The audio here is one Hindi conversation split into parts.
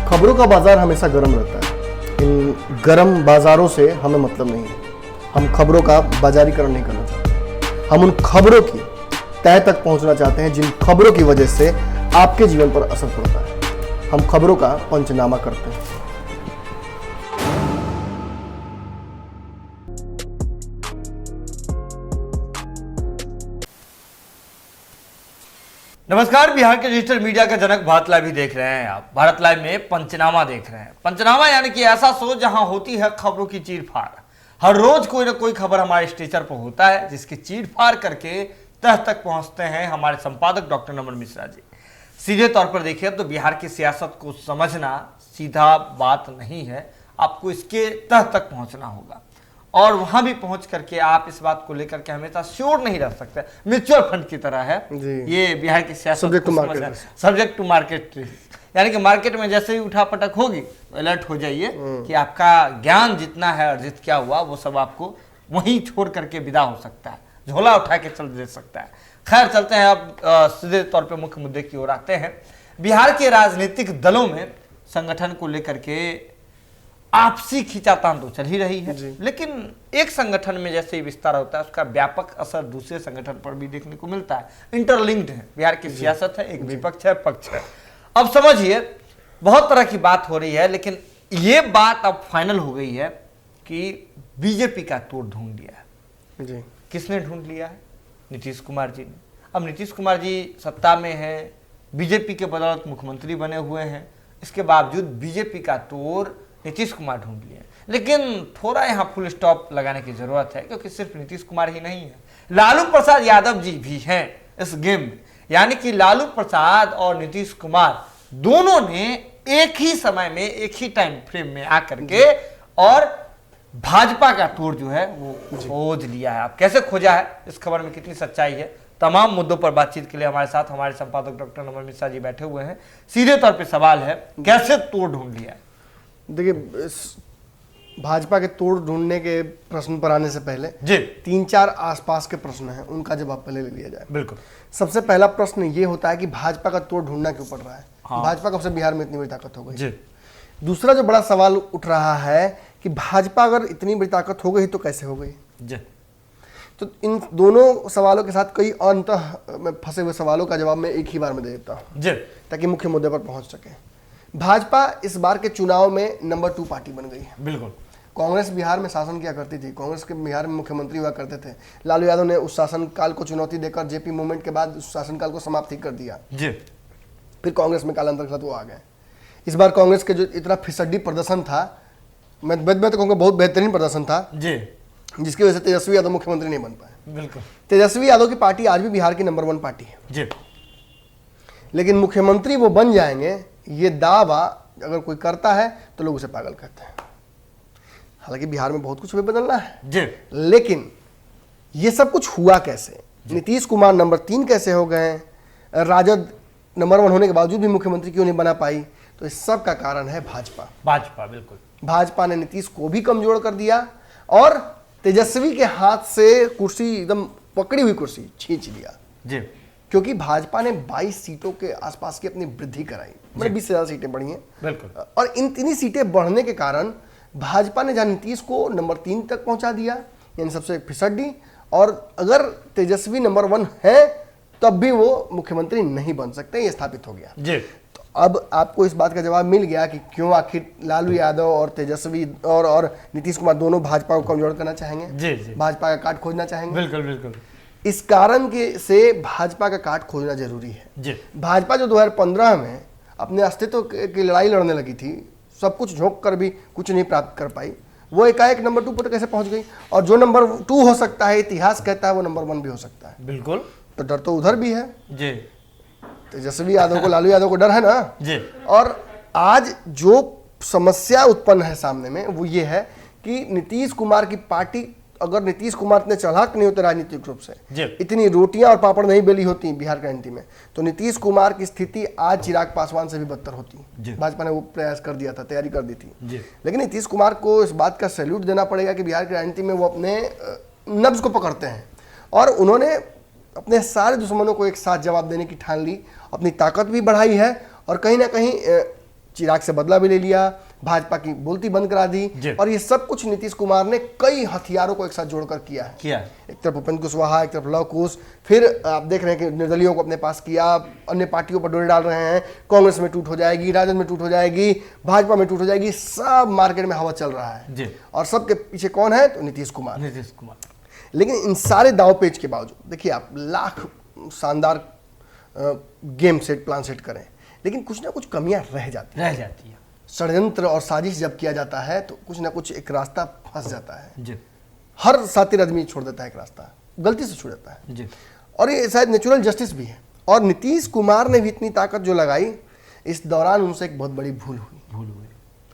खबरों का बाजार हमेशा गर्म रहता है। इन गर्म बाजारों से हमें मतलब नहीं है। हम खबरों का बाजारीकरण नहीं करना चाहते। हम उन खबरों की तह तक पहुंचना चाहते हैं जिन खबरों की वजह से आपके जीवन पर असर पड़ता है। हम खबरों का पंचनामा करते हैं। नमस्कार, बिहार के डिजिटल मीडिया का जनक भारत लाइव भी देख रहे हैं आप। भारत लाइव में पंचनामा देख रहे हैं। पंचनामा यानी कि ऐसा शो जहां होती है खबरों की चीरफाड़। हर रोज कोई ना कोई खबर हमारे स्टेचर पर होता है जिसकी चीरफाड़ करके तह तक पहुंचते हैं हमारे संपादक डॉक्टर नमन मिश्रा जी। सीधे तौर पर देखिए तो बिहार की सियासत को समझना सीधा बात नहीं है, आपको इसके तह तक पहुंचना होगा और वहां भी पहुंच करके आप इस बात को लेकर के हमेशा श्योर नहीं रह सकते। म्यूचुअल फंड की तरह है ये बिहार की सियासत, सब्जेक्ट टू मार्केट, यानी कि मार्केट में जैसे ही उठापटक होगी अलर्ट हो जाइए कि आपका ज्ञान जितना है अर्जित क्या हुआ वो सब आपको वहीं छोड़ करके विदा हो सकता है, झोला उठा के चल दे सकता है। खैर चलते हैं अब सीधे तौर पे मुख्य मुद्दे की ओर आते हैं। बिहार के राजनीतिक दलों में संगठन को लेकर के आपसी खींचातान तो चल ही रही है, लेकिन एक संगठन में जैसे ही विस्तार होता है उसका व्यापक असर दूसरे संगठन पर भी देखने को मिलता है। इंटरलिंक्ड है बिहार की सियासत है, एक विपक्ष है, पक्ष है। अब समझिए बहुत तरह की बात हो रही है, लेकिन ये बात अब फाइनल हो गई है कि बीजेपी का तोड़ ढूंढ लिया है। जी। किसने ढूंढ लिया है? नीतीश कुमार जी ने। अब नीतीश कुमार जी सत्ता में है, बीजेपी के बदौलत मुख्यमंत्री बने हुए हैं, इसके बावजूद बीजेपी का तोड़ नीतीश कुमार ढूंढ लिए। लेकिन थोड़ा यहाँ फुल स्टॉप लगाने की जरूरत है, क्योंकि सिर्फ नीतीश कुमार ही नहीं है, लालू प्रसाद यादव जी भी हैं इस गेम में। यानी कि लालू प्रसाद और नीतीश कुमार दोनों ने एक ही समय में, एक ही टाइम फ्रेम में आकर के और भाजपा का तोड़ जो है वो खोज लिया है। अब कैसे खोजा है, इस खबर में कितनी सच्चाई है, तमाम मुद्दों पर बातचीत के लिए हमारे साथ हमारे संपादक डॉक्टर नमन मिश्रा जी बैठे हुए हैं। सीधे तौर पर सवाल है, कैसे तोड़ ढूंढ लिया है? देखिए, भाजपा के तोड़ ढूंढने के प्रश्न पर आने से पहले जी 3-4 आसपास के प्रश्न हैं, उनका जवाब पहले ले लिया जाए। बिल्कुल। सबसे पहला प्रश्न ये होता है कि भाजपा का तोड़ ढूंढना क्यों पड़ रहा है? हाँ। भाजपा कब से बिहार में इतनी बड़ी ताकत हो गई? जी। दूसरा जो बड़ा सवाल उठ रहा है कि भाजपा अगर इतनी बड़ी ताकत हो गई तो कैसे हो गई? जी। तो इन दोनों सवालों के साथ कई अंतः में फंसे हुए सवालों का जवाब मैं एक ही बार में दे देता हूँ जी, ताकि मुख्य मुद्दे पर पहुंच सके। भाजपा इस बार के चुनाव में नंबर 2 पार्टी बन गई है। बिल्कुल। कांग्रेस बिहार में शासन किया करती थी, कांग्रेस के बिहार में मुख्यमंत्री हुआ करते थे। लालू यादव ने उस शासनकाल को चुनौती देकर जेपी मूवमेंट के बाद उस शासनकाल को समाप्त ही कर दिया। जी। फिर कांग्रेस में कालांतर के साथ वो आ गए। इस बार कांग्रेस के जो इतना फिसड्डी प्रदर्शन था, मैं तो कहूँगा बहुत बेहतरीन प्रदर्शन था जी, जिसकी वजह से तेजस्वी यादव मुख्यमंत्री नहीं बन पाए। बिल्कुल। तेजस्वी यादव की पार्टी आज भी बिहार की नंबर 1 पार्टी है। जी। लेकिन मुख्यमंत्री वो बन जाएंगे, ये दावा अगर कोई करता है तो लोग उसे पागल कहते हैं। हालांकि बिहार में बहुत कुछ भी बदलना है जी, लेकिन ये सब कुछ हुआ कैसे? नीतीश कुमार नंबर 3 कैसे हो गए? राजद नंबर 1 होने के बावजूद भी मुख्यमंत्री क्यों नहीं बना पाई? तो इस सब का कारण है भाजपा। बिल्कुल। भाजपा ने नीतीश को भी कमजोर कर दिया और तेजस्वी के हाथ से कुर्सी, एकदम पकड़ी हुई कुर्सी छींच लिया। जी। क्योंकि भाजपा ने 22 सीटों के आसपास की अपनी वृद्धि कराई, मतलब 20 से ज्यादा सीटें बढ़ी हैं। बिल्कुल। और इन 3 सीटें बढ़ने के कारण भाजपा ने जहां नीतीश को नंबर 3 तक पहुंचा दिया, यानी सबसे फिसड्डी, और अगर तेजस्वी नंबर 1 है तब भी वो मुख्यमंत्री नहीं बन सकते, ये स्थापित हो गया। जी। तो अब आपको इस बात का जवाब मिल गया कि क्यों आखिर लालू यादव और तेजस्वी और नीतीश कुमार दोनों भाजपा को कमजोर करना चाहेंगे। जी, जी। भाजपा का काट खोजना चाहेंगे। बिल्कुल बिल्कुल। इस कारण के से भाजपा का काट खोजना जरूरी है। जी। भाजपा जो 2015 में अपने अस्तित्व की लड़ाई लड़ने लगी थी, सब कुछ झोंक कर भी कुछ नहीं प्राप्त कर पाई, वो एकाएक नंबर 2 पर कैसे पहुंच गई? और जो नंबर 2 हो सकता है, इतिहास कहता है, वो नंबर 1 भी हो सकता है। बिल्कुल। तो डर तो उधर भी है। जी। तेजस्वी यादव को, लालू यादव को डर है ना। जी। और आज जो समस्या उत्पन्न है सामने में वो ये है कि नीतीश कुमार की पार्टी, अगर नीतीश कुमार इतने चालाक नहीं होते राजनीतिक रूप से, इतनी रोटियां और पापड़ नहीं बेली होती बिहार का एनटी में, तो नीतीश कुमार की स्थिति आज चिराग पासवान से भी बदतर होती। भाजपा ने वो प्रयास कर दिया था, तैयारी कर दी थी। लेकिन नीतीश कुमार को इस बात का सैल्यूट देना पड़ेगा कि बिहार के राजनीति में वो अपने नब्ज को पकड़ते हैं और उन्होंने अपने सारे दुश्मनों को एक साथ जवाब देने की ठान ली, अपनी ताकत भी बढ़ाई है और कहीं ना कहीं चिराग से बदला भी ले लिया, भाजपा की बोलती बंद करा दी, और ये सब कुछ नीतीश कुमार ने कई हथियारों को एक साथ जोड़कर किया है। एक तरफ उपेंद्र कुशवाहा, एक तरफ लव कुश, फिर आप देख रहे हैं कि निर्दलियों को अपने पास किया, अन्य पार्टियों पर डोरे डाल रहे हैं, कांग्रेस में टूट हो जाएगी, राजद में टूट हो जाएगी, भाजपा में टूट हो जाएगी, सब मार्केट में हवा चल रहा है। और सबके पीछे कौन है? तो नीतीश कुमार। लेकिन इन सारे दाव पेच के बावजूद देखिए, आप लाख शानदार गेम सेट प्लान सेट करें, लेकिन कुछ ना कुछ कमियां रह जाती है। षड्यंत्र और साजिश जब किया जाता है तो कुछ ना कुछ एक रास्ता फंस जाता है। हर सातिर आदमी छोड़ देता है एक रास्ता, गलती से छोड़ देता है, और ये शायद नेचुरल जस्टिस भी है। और नीतीश कुमार ने भी इतनी ताकत जो लगाई, इस दौरान उनसे एक बहुत बड़ी भूल हुई।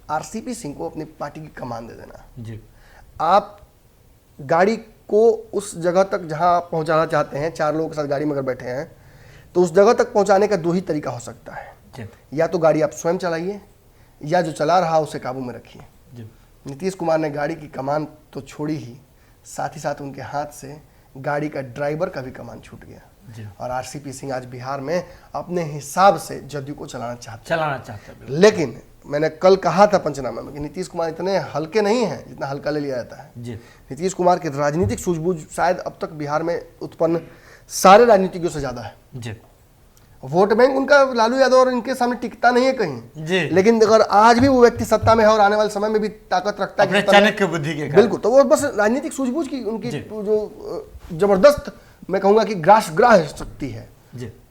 आरसीपी सिंह को अपनी पार्टी की कमान दे देना। आप गाड़ी को उस जगह तक जहां आप पहुंचाना चाहते हैं, 4 लोगों के साथ गाड़ी में अगर बैठे हैं, तो उस जगह तक पहुंचाने का 2 ही तरीका हो सकता है। या तो गाड़ी आप स्वयं चलाइए, या जो चला रहा उसे काबू में रखिए। नीतीश कुमार ने गाड़ी की कमान तो छोड़ी ही, साथ ही साथ उनके हाथ से गाड़ी का ड्राइवर का भी कमान छूट गया। और आरसीपी सिंह आज बिहार में अपने हिसाब से जदयू को चलाना चाहते हैं। लेकिन मैंने कल कहा था पंचनामा में कि नीतीश कुमार इतने हल्के नहीं हैं जितना हल्का ले लिया जाता है। नीतीश कुमार की राजनीतिक सूझबूझ शायद अब तक बिहार में उत्पन्न सारे राजनीतिज्ञों से ज्यादा है। वोट बैंक उनका लालू यादव और इनके सामने टिकता नहीं है कहीं, लेकिन अगर आज भी वो व्यक्ति सत्ता में है और आने वाले समय में भी ताकत रखता है चाणक्य बुद्धि के, बिल्कुल, तो वो बस राजनीतिक सूझबूझ की उनकी जो जबरदस्त मैं कहूंगा कि ग्राह्य शक्ति है।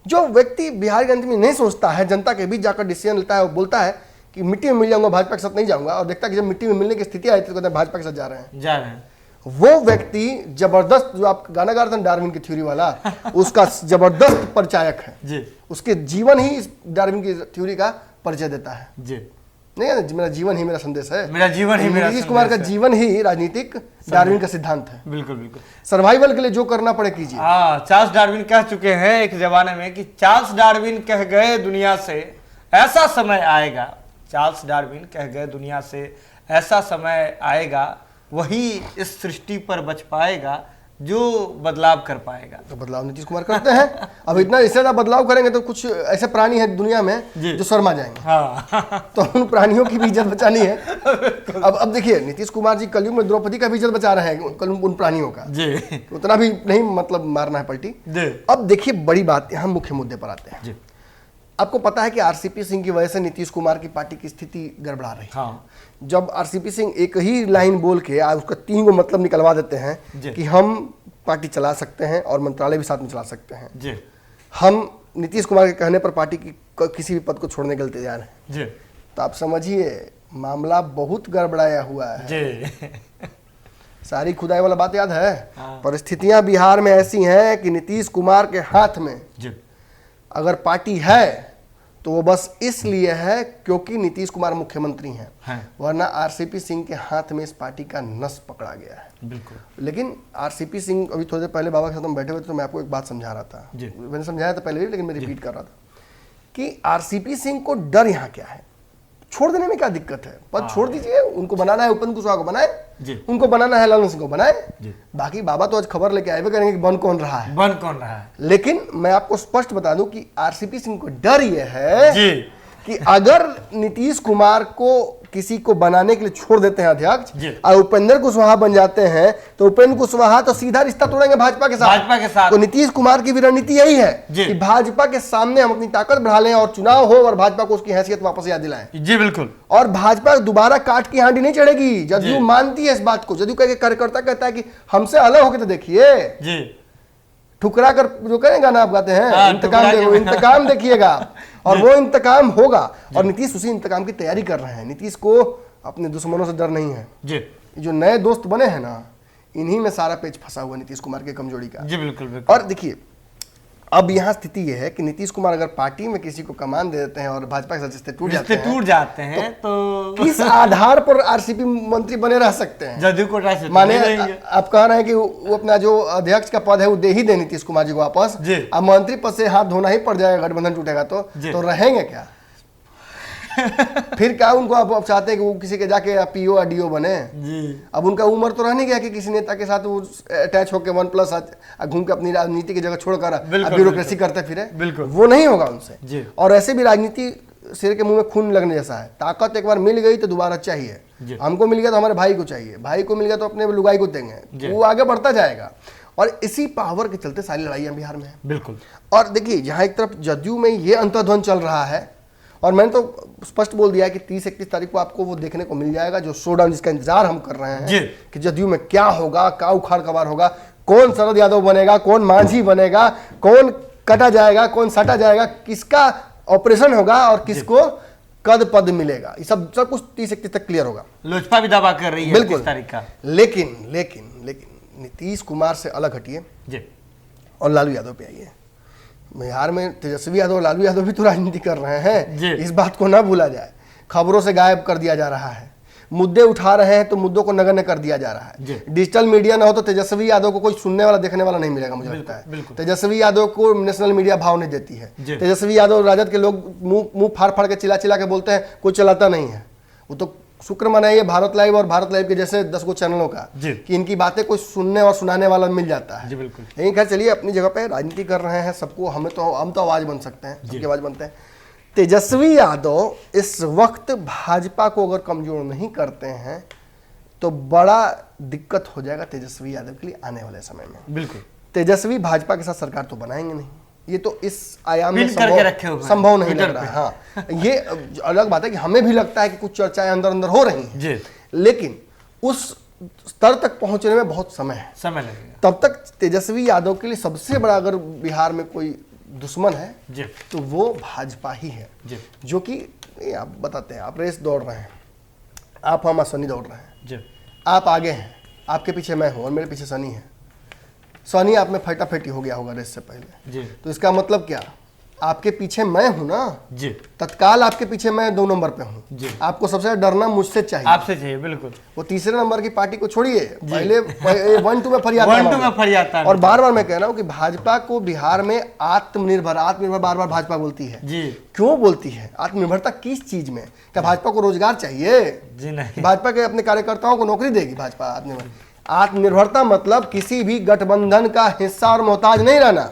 जो व्यक्ति बिहार के अंत में नहीं सोचता है, जनता के बीच जाकर डिसीजन लेता है और बोलता है कि मिट्टी में मिल जाऊंगा, भाजपा के साथ नहीं जाऊंगा, और देखता है कि जब मिट्टी में मिलने की स्थिति आई तो कहते हैं भाजपा के साथ जा रहे हैं। वो व्यक्ति जबरदस्त, जो आप गाना गा रहे थे डार्विन की थ्योरी वाला, उसका जबरदस्त परिचायक है। उसके जीवन ही इस डार्विन की थ्योरी का परिचय देता है। नहीं है, मेरा जीवन ही मेरा संदेश है, मेरा जीवन ही मेरा नीतीश कुमार का जीवन ही राजनीतिक डार्विन का सिद्धांत है। बिल्कुल। सर्वाइवल के लिए जो करना पड़े कीजिए। चार्ल्स डार्विन कह चुके हैं एक जमाने में कि चार्ल्स डार्विन कह गए दुनिया से ऐसा समय आएगा, चार्ल्स डार्विन कह गए दुनिया से ऐसा समय आएगा, वही इस सृष्टि पर बच पाएगा जो बदलाव कर पाएगा। तो बदलाव नीतीश कुमार करते हैं। अब इतना इससे ज्यादा बदलाव करेंगे तो कुछ ऐसे प्राणी हैं दुनिया में जो शर्मा जाएंगे। तो उन प्राणियों की भी इज्जत बचानी है। अब देखिए, नीतीश कुमार जी कलयुग में द्रौपदी का भी इज्जत बचा रहे हैं, उन प्राणियों का उतना भी नहीं, मतलब मारना है पलटी। अब देखिए, बड़ी बात यहाँ मुख्य मुद्दे पर आते हैं। आपको पता है कि आरसीपी सिंह की वजह से नीतीश कुमार की पार्टी की स्थिति गड़बड़ा रही। जब आरसीपी सिंह एक ही लाइन बोल के उसका 3 मतलब निकलवा देते हैं कि हम पार्टी चला सकते हैं और मंत्रालय भी साथ में चला सकते हैं, हम नीतीश कुमार के कहने पर पार्टी की किसी भी पद को छोड़ने के लिए तैयार हैं, तो आप समझिए मामला बहुत गड़बड़ाया हुआ है। सारी खुदाई वाला बात याद है। परिस्थितियां बिहार में ऐसी हैं कि नीतीश कुमार के हाथ में अगर पार्टी है तो वो बस इसलिए है क्योंकि नीतीश कुमार मुख्यमंत्री हैं, वरना आरसीपी सिंह के हाथ में इस पार्टी का नस पकड़ा गया है। बिल्कुल। लेकिन आरसीपी सिंह, अभी थोड़ी देर पहले बाबा के साथ हम बैठे हुए थे तो मैं आपको एक बात समझा रहा था, मैंने समझाया था पहले भी, लेकिन मैं रिपीट कर रहा था कि आरसीपी सिंह को डर यहाँ क्या है, छोड़ देने में क्या दिक्कत है, पद छोड़ दीजिए, उनको बनाना है उपेंद्र कुशवाहा को बनाए, उनको बनाना है लालू सिंह को बनाए, बाकी बाबा तो आज खबर लेके आए हुए करेंगे कि बन कौन रहा है। लेकिन मैं आपको स्पष्ट बता दूं कि आरसीपी सिंह को डर यह है कि अगर नीतीश कुमार को किसी को बनाने के लिए छोड़ देते हैं अध्यक्ष और उपेंद्र कुशवाहा बन जाते हैं, तो उपेंद्र कुशवाहा तो सीधा रिश्ता तोड़ेंगे भाजपा के साथ। तो नीतीश कुमार की भी रणनीति यही है कि भाजपा के सामने हम अपनी ताकत बढ़ा लें और चुनाव हो और भाजपा को उसकी हैसियत वापस याद दिलाएं। जी बिल्कुल। और भाजपा दोबारा काट की हांडी नहीं चढ़ेगी। जदयू मानती है इस बात को। जदयू का कार्यकर्ता कहता है कि हमसे अलग होकर तो देखिए, ठुकरा कर जो करेंगे ना आप गाते हैं, इंतकाम देखिएगा, और वो इंतकाम होगा। और नीतीश उसी इंतकाम की तैयारी कर रहे हैं। नीतीश को अपने दुश्मनों से डर नहीं है। जो नए दोस्त बने हैं ना, इन्हीं में सारा पेच फंसा हुआ नीतीश कुमार के कमजोरी का। जी बिल्कुल। और देखिए, अब यहाँ स्थिति यह है कि नीतीश कुमार अगर पार्टी में किसी को कमान दे देते हैं और भाजपा के साथ रिश्ते टूट जाते हैं तो किस आधार पर आरसीपी मंत्री बने रह सकते हैं? जदयू को माने आप कह रहे हैं कि वो अपना जो अध्यक्ष का पद है वो दे ही दे नीतीश कुमार जी को वापस, अब मंत्री पद से हाथ धोना ही पड़ जाएगा, गठबंधन टूटेगा तो रहेंगे क्या? फिर क्या उनको आप चाहते हैं कि वो किसी के जाके पीओ या डीओ बने? अब उनका उम्र तो रह नहीं गया कि किसी नेता के साथ वो अटैच होकर 1+ घूम के अपनी राजनीति की जगह छोड़कर ब्यूरोक्रेसी करते फिरे। वो नहीं होगा उनसे। और ऐसे भी राजनीति शेर के मुंह में खून लगने जैसा है। ताकत एक बार मिल गई तो दोबारा चाहिए। हमको मिल गया तो हमारे भाई को चाहिए, भाई को मिल गया तो अपने लुगाई को देंगे, वो आगे बढ़ता जाएगा। और इसी पावर के चलते सारी लड़ाइयां बिहार में है। बिल्कुल। और देखिए, जहां एक तरफ जदयू में ये अंतर्ध्वन चल रहा है, और मैंने तो स्पष्ट बोल दिया है कि 30-31 तारीख को आपको वो देखने को मिल जाएगा, जो शोडाउन जिसका इंतजार हम कर रहे हैं कि जदयू में क्या होगा, क्या उखाड़ कबार होगा, कौन शरद यादव बनेगा, कौन मांझी बनेगा, कौन कटा जाएगा, कौन सटा जाएगा, किसका ऑपरेशन होगा और किसको कद पद मिलेगा, ये सब कुछ 30-31 तक क्लियर होगा। लोजपा भी दावा कर रही है 30 तारीख का। लेकिन नीतीश कुमार से अलग हटिए और लालू यादव पे आइए। बिहार में तेजस्वी यादव और लालू यादव भी तो राजनीति कर रहे हैं, इस बात को ना भूला जाए। खबरों से गायब कर दिया जा रहा है, मुद्दे उठा रहे हैं तो मुद्दों को नगण्य कर दिया जा रहा है। डिजिटल मीडिया ना हो तो तेजस्वी यादव को कोई सुनने वाला देखने वाला नहीं मिलेगा, मुझे लगता है। तेजस्वी यादव को नेशनल मीडिया भाव नहीं देती है। तेजस्वी यादव राजद के लोग मुंह फाड़ फाड़ के चिल्ला चिल्ला के बोलते हैं, कोई चलाता नहीं है। वो तो शुक्र मनाइए भारत लाइव और भारत लाइव के जैसे 10 चैनलों का कि इनकी बातें कोई सुनने और सुनाने वाला मिल जाता है। लेकिन खैर चलिए, अपनी जगह पे राजनीति कर रहे हैं, सबको हम तो आवाज बन सकते हैं, सबकी आवाज बनते हैं। तेजस्वी यादव इस वक्त भाजपा को अगर कमजोर नहीं करते हैं तो बड़ा दिक्कत हो जाएगा तेजस्वी यादव के लिए आने वाले समय में। बिल्कुल। तेजस्वी भाजपा के साथ सरकार तो बनाएंगे नहीं, ये तो इस आयाम में संभव नहीं लग रहा है। हाँ, ये अलग बात है कि हमें भी लगता है कि कुछ चर्चाएं अंदर अंदर हो रही हैं, लेकिन उस स्तर तक पहुंचने में बहुत समय लगेगा। तब तक तेजस्वी यादव के लिए सबसे बड़ा अगर बिहार में कोई दुश्मन है तो वो भाजपा ही है, जो कि आप बताते हैं, आप रेस दौड़ रहे हैं, आप हम सनी दौड़ रहे हैं, आप आगे हैं, आपके पीछे मैं हूं और मेरे पीछे सनी है। सनी आप में फटाफटी हो गया होगा रेस से पहले, तो इसका मतलब क्या, आपके पीछे मैं हूं ना, तत्काल आपके पीछे मैं 2 नंबर पे हूं। आपको सबसे डरना मुझसे चाहिए, आपसे चाहिए। बिल्कुल। वो तीसरे नंबर की पार्टी को छोड़िए, पहले 1-2 में फरियाद है। और बार बार मैं कह रहा हूं कि भाजपा को बिहार में आत्मनिर्भर बार बार भाजपा बोलती है। क्यों बोलती है आत्मनिर्भरता, किस चीज में? क्या भाजपा को रोजगार चाहिए? जी नहीं। भाजपा के अपने कार्यकर्ताओं को नौकरी देगी भाजपा? आत्मनिर्भरता मतलब किसी भी गठबंधन का हिस्सा और मोहताज नहीं रहना,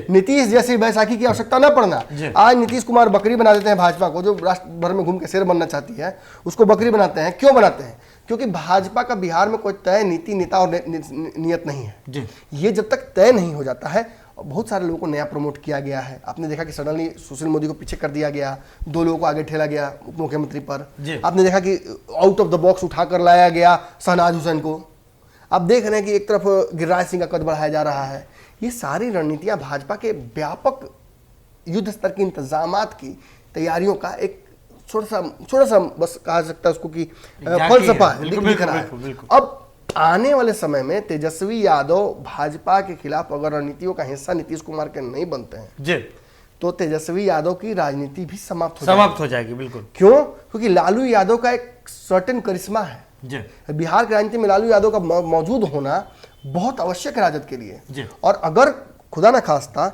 नीतीश जैसी बैसाखी की आवश्यकता न पड़ना। आज नीतीश कुमार बकरी बना देते हैं भाजपा को, जो राष्ट्र भर में घूम के शेर बनना चाहती है उसको बकरी बनाते हैं। क्यों बनाते हैं? क्योंकि भाजपा का बिहार में कोई तय नीति, नेता और नियत नहीं है। ये जब तक तय नहीं हो जाता है, बहुत सारे लोगों को नया प्रमोट किया गया है। आपने देखा कि सडनली सुशील मोदी को पीछे कर दिया गया, 2 लोगों को आगे ठेला गया उप मुख्यमंत्री पर। आपने देखा कि आउट ऑफ द बॉक्स उठाकर लाया गया शहनाज हुसैन को। आप देख रहे हैं कि एक तरफ गिरिराज सिंह का कद बढ़ाया जा रहा है। ये सारी रणनीतियां भाजपा के व्यापक युद्ध स्तर की इंतजामात की तैयारियों का एक छोटा सा बस कहा सकता है उसको कि फलसफा दिख रहा है। अब आने वाले समय में तेजस्वी यादव भाजपा के खिलाफ अगर रणनीतियों का हिस्सा नीतीश कुमार के नहीं बनते हैं तो तेजस्वी यादव की राजनीति भी समाप्त हो जाएगी। बिल्कुल। क्यों? क्योंकि लालू यादव का एक सर्टेन करिश्मा है। बिहार की राजनीति में लालू यादव का मौजूद होना बहुत आवश्यक है राजद के लिए। और अगर खुदा न खास्ता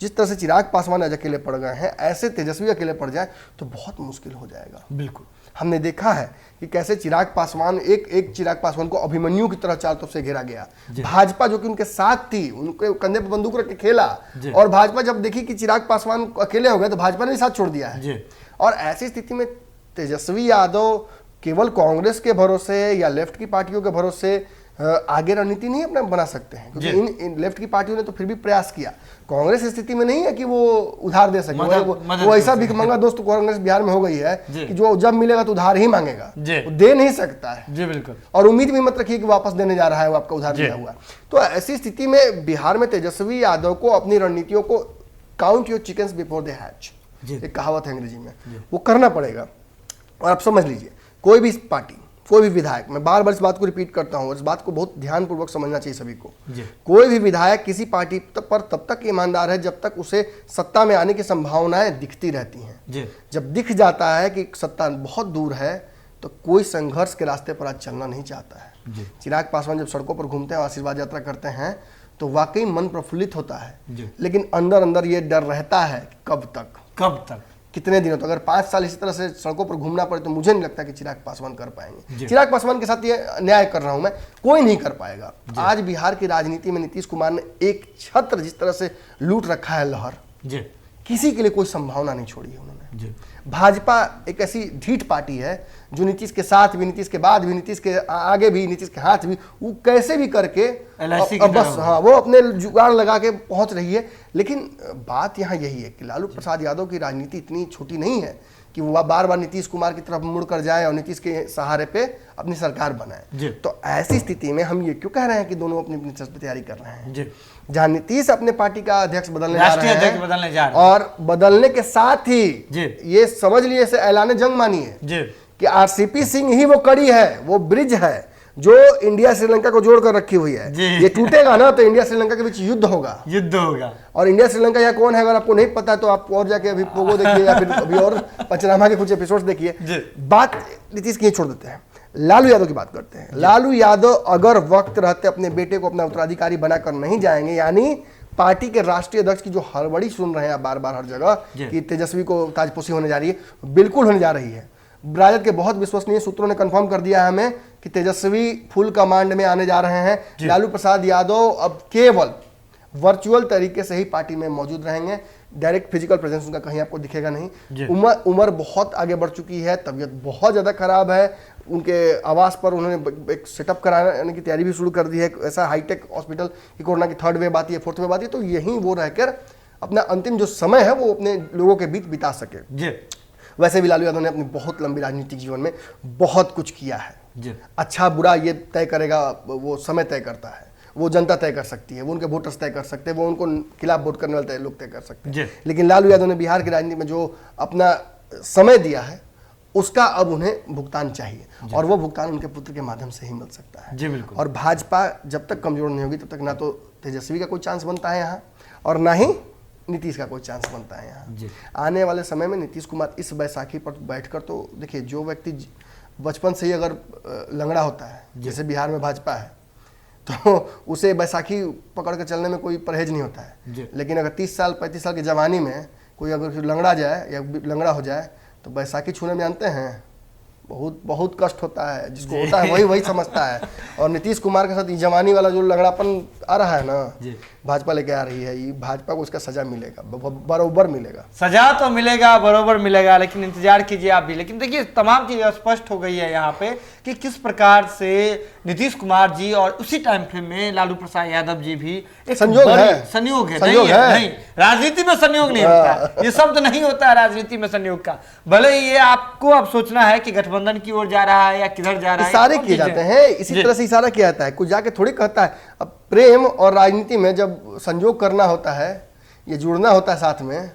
जिस तरह से चिराग पासवान आज अकेले पड़ गए हैं, ऐसे तेजस्वी अकेले पड़ जाए तो बहुत मुश्किल हो जाएगा। बिल्कुल। हमने देखा है कि कैसे चिराग पासवान एक चिराग पासवान को अभिमन्यु की तरह चारों तरफ से घेरा गया। भाजपा जो कि उनके साथ थी, उनके कंधे पर बंदूक रख के खेला, और भाजपा जब देखी कि चिराग पासवान अकेले हो गए तो भाजपा ने भी साथ छोड़ दिया है। और ऐसी स्थिति में तेजस्वी यादव केवल कांग्रेस के भरोसे या लेफ्ट की पार्टियों के भरोसे आगे रणनीति नहीं अपना बना सकते हैं, क्योंकि इन लेफ्ट की पार्टियों ने तो फिर भी प्रयास किया। कांग्रेस स्थिति में नहीं है कि वो उधार दे सके, वो ऐसा भिखमंगा दोस्त कांग्रेस बिहार में हो गई है कि जो जब मिलेगा तो उधार ही मांगेगा, वो दे नहीं सकता है। जी बिल्कुल। और उम्मीद भी मत रखिए कि वापस देने जा रहा है वो आपका उधार दिया हुआ। तो ऐसी स्थिति में बिहार में तेजस्वी यादव को अपनी रणनीतियों को count your chickens before they hatch, एक कहावत है अंग्रेजी में, वो करना पड़ेगा। और आप समझ लीजिए, कोई भी पार्टी, कोई भी विधायक, मैं बार बार इस बात को रिपीट करता हूं और इस बात को बहुत ध्यानपूर्वक समझना चाहिए सभी को, कोई भी विधायक किसी पार्टी पर तब तक ईमानदार है जब तक उसे सत्ता में आने की संभावनाएं दिखती रहती हैं। जब दिख जाता है कि सत्ता बहुत दूर है तो कोई संघर्ष के रास्ते पर आज चलना नहीं चाहता है। चिराग पासवान जब सड़कों पर घूमते हैं, आशीर्वाद यात्रा करते हैं, तो वाकई मन प्रफुल्लित होता है, लेकिन अंदर अंदर ये डर रहता है कब तक, कितने दिनों तक। अगर 5 साल इसी तरह से सड़कों पर घूमना पड़े तो मुझे नहीं लगता कि चिराग पासवान कर पाएंगे। चिराग पासवान के साथ ये न्याय कर रहा हूं मैं, कोई नहीं कर पाएगा। आज बिहार की राजनीति में नीतीश कुमार ने एक छत्र जिस तरह से लूट रखा है लहर, किसी के लिए कोई संभावना नहीं छोड़ी है उन्होंने। जी। भाजपा एक ऐसी ढीठ पार्टी है जो नीतीश के साथ भी, नीतीश के बाद भी, नीतीश के आगे भी, नीतीश के हाथ भी, वो कैसे भी करके LIC की बस तरह हाँ वो अपने जुगाड़ लगा के पहुंच रही है। लेकिन बात यहाँ यही है कि लालू प्रसाद यादव की राजनीति इतनी छोटी नहीं है कि वो बार बार नीतीश कुमार की तरफ मुड़ कर जाए और नीतीश के सहारे पे अपनी सरकार बनाए। तो ऐसी स्थिति में हम ये क्यों कह रहे हैं कि दोनों अपनी अपनी तैयारी कर रहे हैं। जहां नीतीश अपने पार्टी का अध्यक्ष बदलने जा रहे हैं और बदलने के साथ ही ये समझ लिए इसे ऐलान जंग मानिए कि आरसीपी सिंह ही वो कड़ी है, वो ब्रिज है जो इंडिया श्रीलंका को जोड़कर रखी हुई है। ये टूटेगा ना तो इंडिया श्रीलंका के बीच युद्ध होगा। और इंडिया श्रीलंका यहाँ कौन है अगर आपको नहीं पता तो आप और जाके अभी पोगो देखिए या फिर अभी और पंचनामा के कुछ एपिसोड्स देखिए। बात नीतीश की छोड़ देते हैं, लालू यादव की बात करते हैं। लालू यादव अगर वक्त रहते अपने बेटे को अपना उत्तराधिकारी बनाकर नहीं जाएंगे, यानी पार्टी के राष्ट्रीय अध्यक्ष की जो हड़बड़ी सुन रहे हैं बार बार हर जगह कि तेजस्वी को ताजपोशी होने जा रही है, बिल्कुल होने जा रही है। राजद के बहुत विश्वसनीय सूत्रों ने कंफर्म कर दिया है हमें कि तेजस्वी फुल कमांड में आने जा रहे हैं। लालू प्रसाद यादव अब केवल वर्चुअल तरीके से ही पार्टी में मौजूद रहेंगे, डायरेक्ट फिजिकल प्रेजेंस उनका कहीं आपको दिखेगा नहीं। उम्र बहुत आगे बढ़ चुकी है, तबीयत बहुत ज़्यादा खराब है। उनके आवास पर उन्होंने एक सेटअप कराने की तैयारी भी शुरू कर दी है, ऐसा हाईटेक हॉस्पिटल की कोरोना की 3rd वेव आती है, 4th वेव आती है, तो यहीं वो रहकर अपना अंतिम जो समय है वो अपने लोगों के बीच बिता सके। वैसे भी लालू यादव ने अपनी बहुत लंबी राजनीतिक जीवन में बहुत कुछ किया है। अच्छा बुरा ये तय करेगा, वो समय तय करता है, वो जनता तय कर सकती है, वो उनके वोटर्स तय कर सकते हैं, वो उनको खिलाफ वोट करने वाले लोग तय कर सकते हैं। लेकिन लालू यादव ने बिहार की राजनीति में जो अपना समय दिया है उसका अब उन्हें भुगतान चाहिए, और वो भुगतान उनके पुत्र के माध्यम से ही मिल सकता है। बिल्कुल। और भाजपा जब तक कमजोर नहीं होगी तब तक ना तो तेजस्वी का कोई चांस बनता है यहाँ और ना ही नीतीश का कोई चांस बनता है यहाँ। आने वाले समय में नीतीश कुमार इस बैसाखी पर बैठकर, तो देखिए जो व्यक्ति बचपन से ही अगर लंगड़ा होता है, जैसे बिहार में भाजपा है, तो उसे बैसाखी पकड़ कर चलने में कोई परहेज नहीं होता है। लेकिन अगर 30 साल 35 साल की जवानी में कोई अगर लंगड़ा जाए या लंगड़ा हो जाए तो बैसाखी छूने में जानते हैं बहुत बहुत कष्ट होता है। जिसको होता है वही समझता है। और नीतीश कुमार के साथ ये जवानी वाला जो लंगड़ापन आ रहा है ना, भाजपा लेके आ रही है, ये भाजपा को उसका सजा मिलेगा, बरोबर मिलेगा। सजा तो मिलेगा, बरोबर मिलेगा, लेकिन इंतजार कीजिए आप भी। लेकिन देखिए तमाम चीजें स्पष्ट हो गई है यहाँ पे कि किस प्रकार से नीतीश कुमार जी और उसी टाइम फ्रेम में लालू प्रसाद यादव जी भी एक संयोग है। नहीं, राजनीति में संयोग नहीं होता, ये शब्द नहीं होता है राजनीति में संयोग का। भले ये आपको अब सोचना है कि गठबंधन की ओर जा रहा है या किधर जा रहा है, इशारे किए जाते हैं, इसी तरह से इशारा किया जाता है, कुछ जाके थोड़ी कहता है। अब प्रेम और राजनीति में जब संयोग करना होता है, ये जुड़ना होता है साथ में,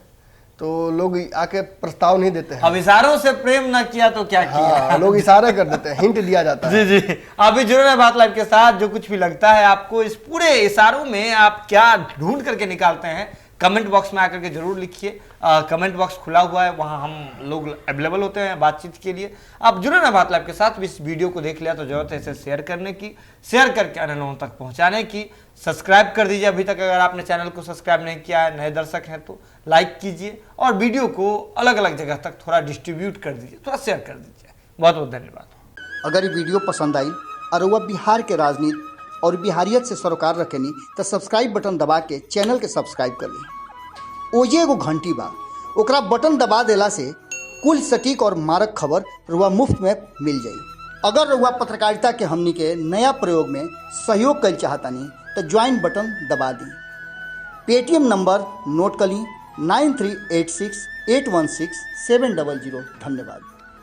तो लोग आके प्रस्ताव नहीं देते हैं। अब इशारों से प्रेम ना किया तो क्या किया, लोग इशारे कर देते हैं, हिंट दिया जाता है। जी अभी जुड़े रहे बात लाइव के साथ। जो कुछ भी लगता है आपको इस पूरे इशारों में, आप क्या ढूंढ करके निकालते हैं, कमेंट बॉक्स में आकर के जरूर लिखिए। कमेंट बॉक्स खुला हुआ है, वहां हम लोग अवेलेबल होते हैं बातचीत के लिए। आप जुड़े ना बात लाइव के साथ। इस वीडियो को देख लिया तो जरूरत है इसे शेयर करने की, शेयर करके अन्य लोगों तक पहुंचाने की। सब्सक्राइब कर दीजिए अभी तक अगर आपने चैनल को सब्सक्राइब नहीं किया है, नए दर्शक हैं तो लाइक कीजिए और वीडियो को अलग अलग जगह तक थोड़ा डिस्ट्रीब्यूट कर दीजिए, थोड़ा शेयर कर दीजिए। बहुत बहुत धन्यवाद। अगर ये वीडियो पसंद आई और वह बिहार के राजनीति और बिहारियत से सरोकार रखेनी तो सब्सक्राइब बटन दबा के चैनल के सब्सक्राइब कर ली। ओजे एगो घंटी बा, ओकरा बटन दबा देला से कुल सटीक और मारक खबर रुआ मुफ्त में मिल जाई। अगर रुआ पत्रकारिता के हमनी के नया प्रयोग में सहयोग कर चाहतानी तो ज्वाइन बटन दबा दी। पेटीएम नंबर नोट कर ली 9386816700। धन्यवाद।